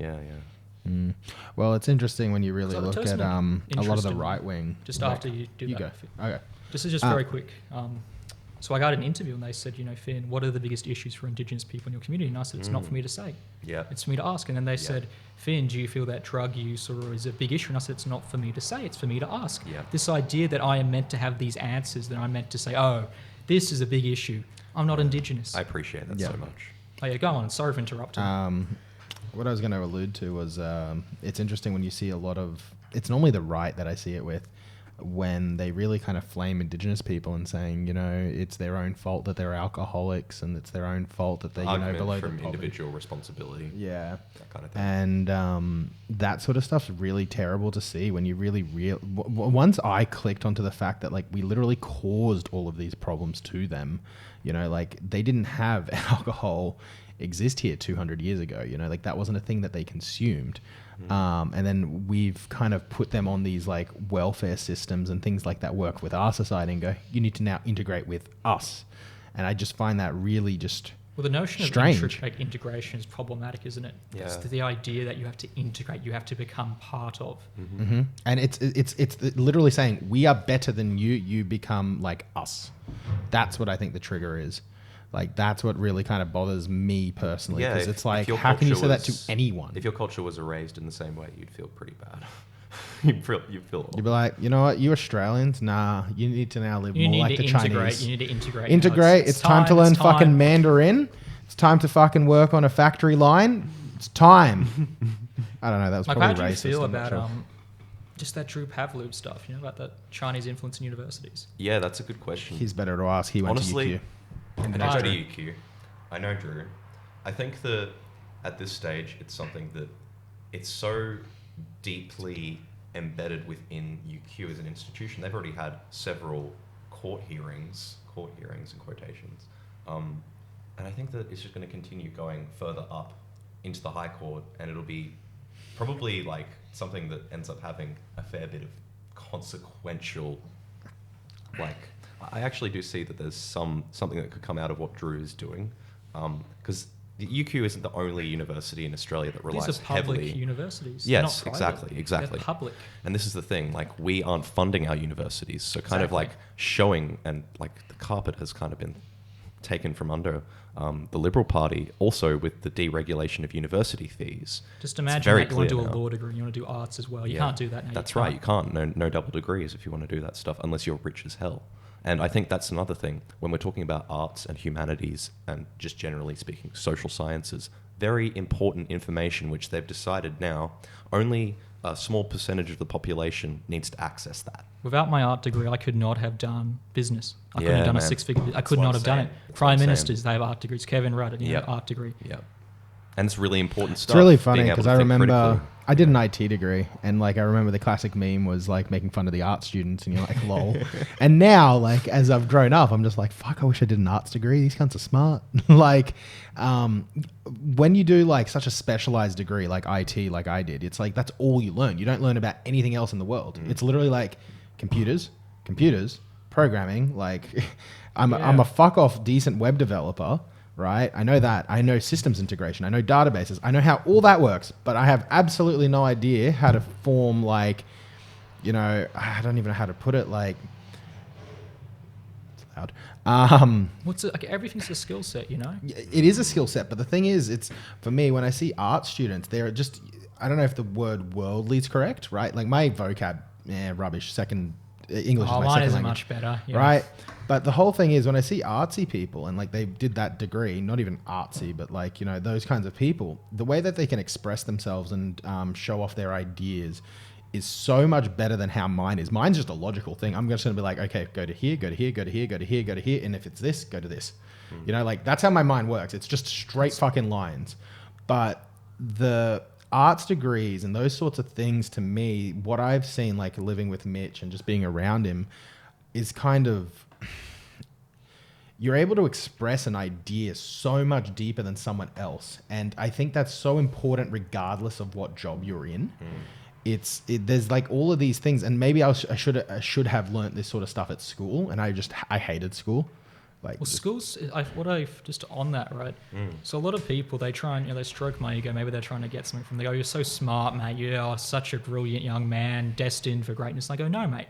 Well, it's interesting when you really So the look toast at might a lot of the interesting. right wing. Just after you do you that. go. Okay. This is just very quick. So I got an interview and they said, Finn, what are the biggest issues for Indigenous people in your community? And I said, it's not for me to say. Yeah. It's for me to ask. And then they said, Finn, do you feel that drug use or is a big issue? And I said, it's not for me to say. It's for me to ask. Yeah. This idea that I am meant to have these answers, that I'm meant to say, oh, this is a big issue. I'm not Indigenous. I appreciate that so much. Oh, yeah, go on. Sorry for interrupting. What I was going to allude to was it's interesting when you see a lot of... It's normally the right that I see it with, when they really kind of flame Indigenous people and saying, it's their own fault that they're alcoholics and it's their own fault that they're, Argument below from the poverty. individual responsibility. Yeah. That kind of thing. And that sort of stuff's really terrible to see when you really once I clicked onto the fact that, like, we literally caused all of these problems to them, like, they didn't have alcohol exist here 200 years ago, like, that wasn't a thing that they consumed. And then we've kind of put them on these like welfare systems and things like that work with our society and go, you need to now integrate with us. And I just find that really just well, the notion strange. of integration is problematic, isn't it? Yeah. It's the idea that you have to integrate, you have to become part of. Mm-hmm. And it's literally saying, we are better than you, you become like us. That's what I think the trigger is. Like, that's what really kind of bothers me personally, because it's like, how can you say that to anyone? If your culture was erased in the same way, you'd feel pretty bad. You'd feel You'd be like, you know what, you Australians, nah, you need to now live more like the Chinese. You need to integrate. Integrate. It's time to learn fucking Mandarin. It's time to fucking work on a factory line. It's time. I don't know. That was Like, probably how do you racist. feel I'm not about sure. just that Drew Pavlov stuff? About the Chinese influence in universities. Yeah, that's a good question. He's better to ask. He went Honestly, to UQ. I And know Drew. to UQ. I know Drew. I think that at this stage, it's something that it's so deeply embedded within UQ as an institution. They've already had several court hearings in quotations. And I think that it's just going to continue going further up into the High Court, and it'll be probably like something that ends up having a fair bit of consequential, like, I actually do see that there's something that could come out of what Drew is doing, because the UQ isn't the only university in Australia that relies These are public heavily. universities. Yes, They're not private. exactly. They're public. And this is the thing, like, we aren't funding our universities, so kind of Exactly. like showing, and like the carpet has kind of been taken from under the Liberal Party, also with the deregulation of university fees. Just It's imagine very that you want to do clear a now. law degree, you want to do arts as well. You can't do that now. That's right. You can't. No double degrees if you want to do that stuff, unless you're rich as hell. And I think that's another thing when we're talking about arts and humanities and just generally speaking, social sciences, very important information which they've decided now only a small percentage of the population needs to access that. Without my art degree, I could not have done business. I couldn't Yeah, have done a man. six-figure business. I That's could what not I'm have done saying. it. That's what Prime I'm saying. ministers, they have art degrees. Kevin Rudd, Yep. art degree. Yeah. And it's really important stuff. It's really funny being able because to I think remember critically. I did an IT degree, and like I remember the classic meme was like making fun of the art students, and you're like, lol. And now, like as I've grown up, I'm just like, fuck, I wish I did an arts degree. These cunts are smart. Like, when you do like such a specialized degree like IT, like I did, it's like that's all you learn. You don't learn about anything else in the world. It's literally like computers, programming. Like, I'm a fuck off decent web developer. Right? I know that. I know systems integration. I know databases. I know how all that works, but I have absolutely no idea how to form like, you know, I don't even know how to put it. Like, it's loud. What's it, like, everything's a skill set, you know? It is a skill set, but the thing is, it's for me when I see art students, they're just, I don't know if the word worldly is correct, right? Like my vocab, rubbish. English is my Mine second isn't language. much better. Yeah. Right. But the whole thing is when I see artsy people and like they did that degree, not even artsy, but like, you know, those kinds of people, the way that they can express themselves and show off their ideas is so much better than how mine is. Mine's just a logical thing. I'm just going to be like, okay, go to here, go to here, go to here, go to here, go to here. And if it's this, go to this. You know, like that's how my mind works. It's just straight fucking lines. But the arts degrees and those sorts of things, to me, what I've seen like living with Mitch and just being around him is kind of, you're able to express an idea so much deeper than someone else. And I think that's so important regardless of what job you're in. There's like all of these things, and maybe I should have learnt this sort of stuff at school, and I hated school. Like, Well, schools, just on that, right? So a lot of people, they try and, they stroke my ego. Maybe they're trying to get something from, they go, you're so smart, mate. You're such a brilliant young man, destined for greatness. And I go, no, mate.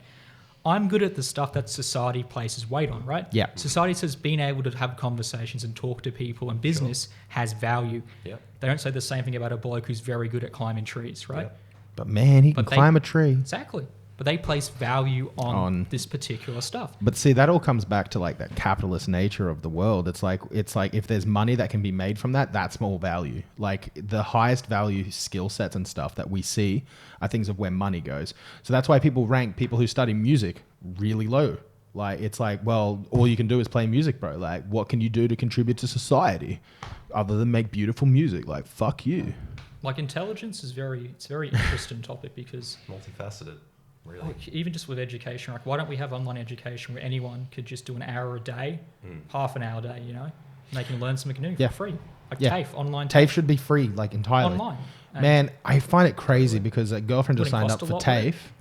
I'm good at the stuff that society places weight on, right? Yeah. Society says being able to have conversations and talk to people, and business has value. Yeah. They don't say the same thing about a bloke who's very good at climbing trees, right? Yeah. but man, he can But they- climb a tree. Exactly. But they place value on this particular stuff. But see, that all comes back to like that capitalist nature of the world. It's like if there's money that can be made from that, that's more value. Like the highest value skill sets and stuff that we see are things of where money goes. So that's why people rank people who study music really low. Like it's like, well, all you can do is play music, bro. Like what can you do to contribute to society other than make beautiful music? Like fuck you. Like intelligence is it's a very interesting topic because Multifaceted, really. like, even just with education, like why don't we have online education where anyone could just do an hour a day, half an hour a day, and they can learn something new for free. Like Yeah. TAFE, online TAFE should be free, like entirely. online. And Man, I find it crazy because a girlfriend just Wouldn't signed cost up a for lot, would it? TAFE,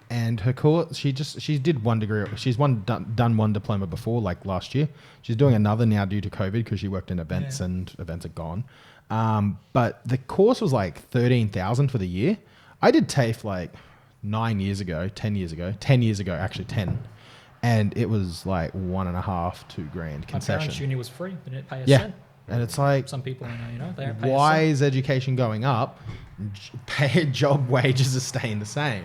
and her course she did one degree. She's done one diploma before, like last year. She's doing another now due to COVID because she worked in events and events are gone. But the course was like 13,000 for the year. I did TAFE like 10 years ago, actually 10. And it was like $1.5, $2 grand my concession. parents' uni was free. They didn't pay a Yeah. cent. And it's like, Some people, they don't pay why a cent. is education going up? Paid job wages are staying the same.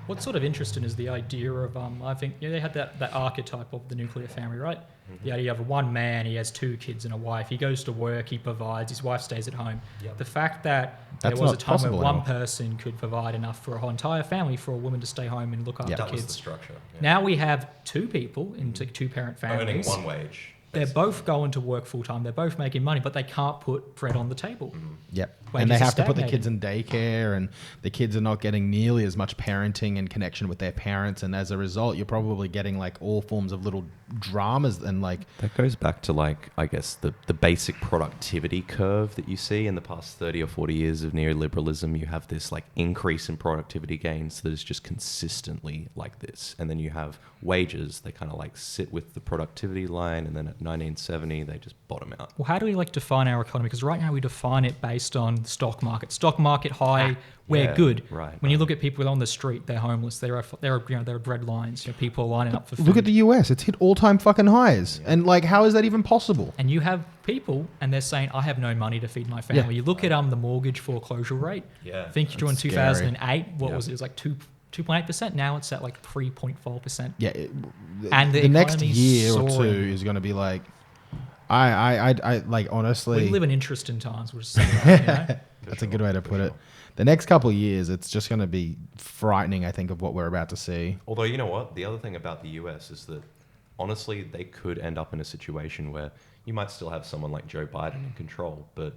What's sort of interesting is the idea of, I think, they had that archetype of the nuclear family, right? The idea of one man, he has 2 kids and a wife. He goes to work, he provides, his wife stays at home. Yep. The fact that That's there was a not time where possible one anymore. person could provide enough for a whole entire family, for a woman to stay home and look after That was the kids. structure. Yeah. Now we have 2 people into 2-parent Earning families. one wage. They're both going to work full time. They're both making money, but they can't put bread on the table. Yep. Wages And they are have to put the stagnating. kids in daycare, and the kids are not getting nearly as much parenting and connection with their parents. And as a result, you're probably getting like all forms of little dramas and like, That goes back to like, I guess, the basic productivity curve that you see in the past 30 or 40 years of neoliberalism. You have this like increase in productivity gains that is just consistently like this. And then you have wages, they kind of like sit with the productivity line, and then at 1970, they just bottom out. Well, how do we like define our economy? Because right now we define it based on the stock market. Stock market high, we're yeah, good. right, When you right. look at people on the street, they're homeless. There are bread lines. People are lining up for food. Look at the US. It's hit all-time fucking highs. And like, how is that even possible? And you have people, and they're saying, "I have no money to feed my family." You look at the mortgage foreclosure rate. Yeah, I think during that's scary. 2008, what Yeah. was it? It was like 2.8%. Now it's at like 3.4%. Yeah. And the the next economy's year or soaring. two is going to be like, I like, honestly. We live in interesting times. We'll just say that, you know? That's a good way to put it. The next couple of years, it's just going to be frightening, I think, of what we're about to see. Although, you know what? The other thing about the US is that, honestly, they could end up in a situation where you might still have someone like Joe Biden in control, but,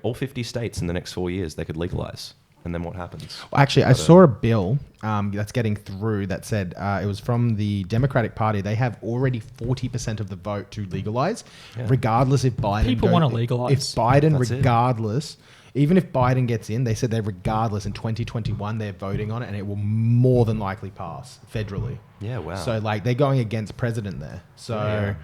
all 50 states in the next 4 years, they could legalize. And then what happens? Well, actually, I saw a bill that's getting through that said it was from the Democratic Party. They have already 40% of the vote to legalize, regardless if Biden... People want to legalize. If Biden, That's it. regardless... Even if Biden gets in, they said they regardless in 2021 they're voting on it and it will more than likely pass federally. Yeah, wow. So like they're going against president there. So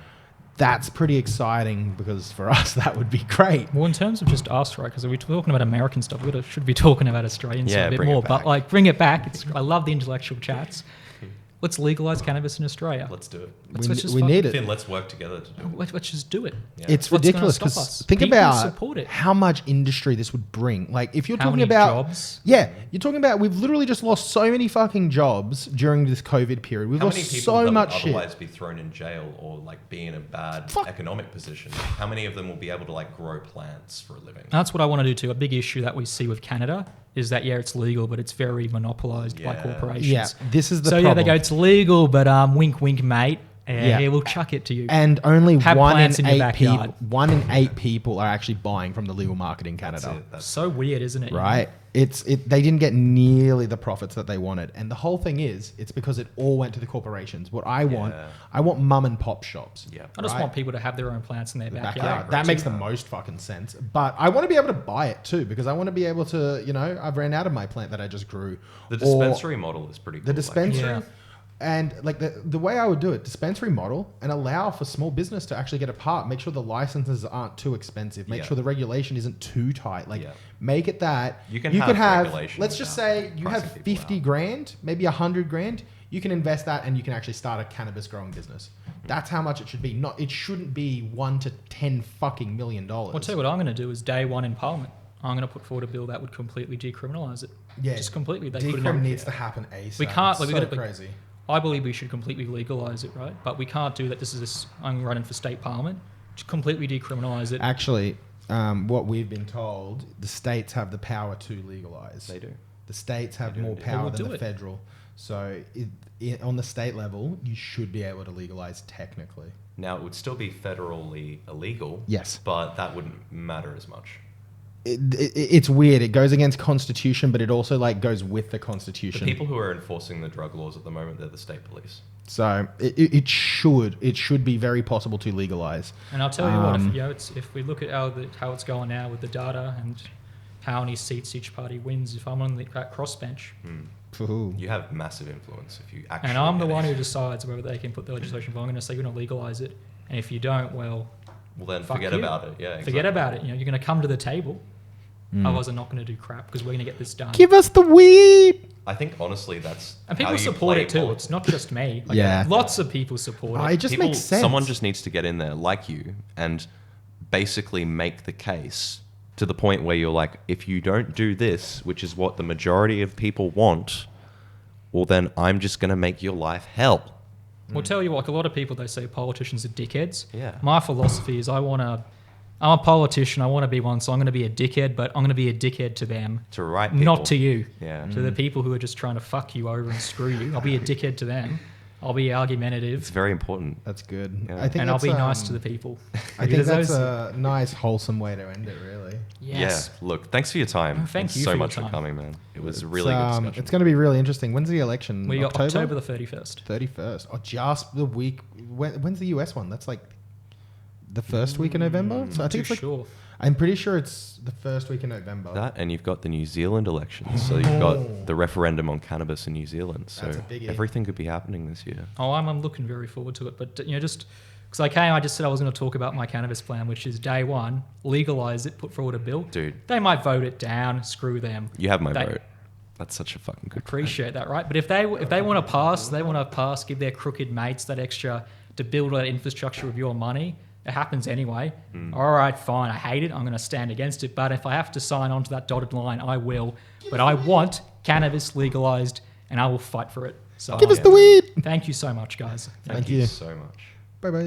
that's pretty exciting because for us that would be great. Well, in terms of just us, right? Because we're talking about American stuff. We should be talking about Australian stuff a bit bring it more. back. But like, bring it back. I love the intellectual chats. Let's legalize cannabis in Australia. Let's do it. Let's just We fucking- need it. Finn, let's work together to do it. Let's just do it. Yeah. It's What's gonna ridiculous stop because us? think People about support it. how much industry this would bring. Like if you're How talking many about jobs? yeah, you're talking about we've literally just lost so many fucking jobs during this COVID period. We've How lost many people so that much would shit. otherwise be thrown in jail or like be in a bad Fuck. economic position? How many of them will be able to like grow plants for a living? That's what I want to do too. A big issue that we see with Canada is that it's legal, but it's very monopolized by Yeah. corporations. Yeah, this is the so problem. they go, it's legal, but wink, wink, mate. Yeah. We'll chuck it to you. And only Have one in plants in your 8 people. backyard. 1 in 8 people are actually buying from the legal market in That's Canada. it. That's so weird, isn't it? Right? They didn't get nearly the profits that they wanted, and the whole thing is it's because it all went to the corporations. What I want mum and pop shops. Yeah. I just right? want people to have their own plants in their backyard. Backyard. That makes the most fucking sense. But I want to be able to buy it too because I want to be able to, I've ran out of my plant that I just grew. The Or dispensary model is pretty cool. The dispensary. Yeah. And like the way I would do it, dispensary model, and allow for small business to actually get a part. Make sure the licenses aren't too expensive. Make Yeah. sure the regulation isn't too tight. Like Yeah. make it that You can could have regulation Let's just without say you have pricing people 50 out. grand, maybe 100 grand. You can invest that, and you can actually start a cannabis growing business. That's how much it should be. It shouldn't be $1 to $10 fucking million. I'll tell you what I'm going to do is day one in Parliament. I'm going to put forward a bill that would completely decriminalise it. Yeah, Just completely. They put it decrim in. needs to happen ASAP. We can't. It's Like, we so gotta, crazy. I believe we should completely legalise it, right? But we can't do that. I'm running for state parliament. Just completely decriminalise it. Actually, what we've been told, the states have the power to legalize. They do. The states have They do more indeed. power We'll than do the it. federal. So on the state level, you should be able to legalize technically. Now, it would still be federally illegal. Yes. But that wouldn't matter as much. It's weird. It goes against Constitution, but it also like goes with the The Constitution. people who are enforcing the drug laws at the moment, they're the state police. So it should be very possible to legalize. And I'll tell you what, if we look at how it's going now with the data and how many seats each party wins, if I'm on that crossbench, Ooh. You have massive influence if you actually. and I'm the get one it. who decides whether they can put the legislation, but I'm going to say you're going to legalise it. And if you don't, well, Well, then fuck forget you. about it. Yeah. forget exactly. about it. You're going to come to the table. Otherwise, I'm not going to do crap because we're going to get this done. Give us the weed. I think honestly, that's And how people you support play it too. politics. It's not just me. Like, Yeah. Lots of people support It it. just makes sense. Someone just needs to get in there, like you, and basically make the case to the point where you're like, if you don't do this, which is what the majority of people want, well, then I'm just going to make your life hell. We'll tell you what, like a lot of people, they say politicians are dickheads. Yeah. My philosophy is I'm a politician, I want to be one, so I'm going to be a dickhead, but I'm going to be a dickhead to them. To right people. Not to you. Yeah. To the people who are just trying to fuck you over and screw you. I'll be a dickhead to them. I'll be argumentative. It's very important. That's good. Yeah. I think And I'll that's, be nice to the people. I think Because that's a nice, wholesome way to end it. Really. Yes. Yeah. Look, thanks for your time. Oh, thank you so for your much for time. coming, man. It was a really good discussion. It's going to be really interesting. When's the election? We got October the 31st. 31st. Oh, just the week. When's the US one? That's like the first week of November. So I think it's like. Sure. I'm pretty sure it's the first week in November. That, and you've got the New Zealand elections. So you've got the referendum on cannabis in New Zealand. So That's a biggie. everything could be happening this year. Oh, I'm looking very forward to it. But, just Because I just said I was going to talk about my cannabis plan, which is day one, legalize it, put forward a bill. Dude. They might vote it down, screw them. You have my They- vote. That's such a fucking good Appreciate that, right? But if they want to pass, give their crooked mates that extra to build that infrastructure with your money. It happens anyway. All right, fine. I hate it. I'm going to stand against it. But if I have to sign on to that dotted line, I will. But I want cannabis legalized, and I will fight for it. So Give us the weed. thank you so much, guys. Thank you. so much. Bye bye.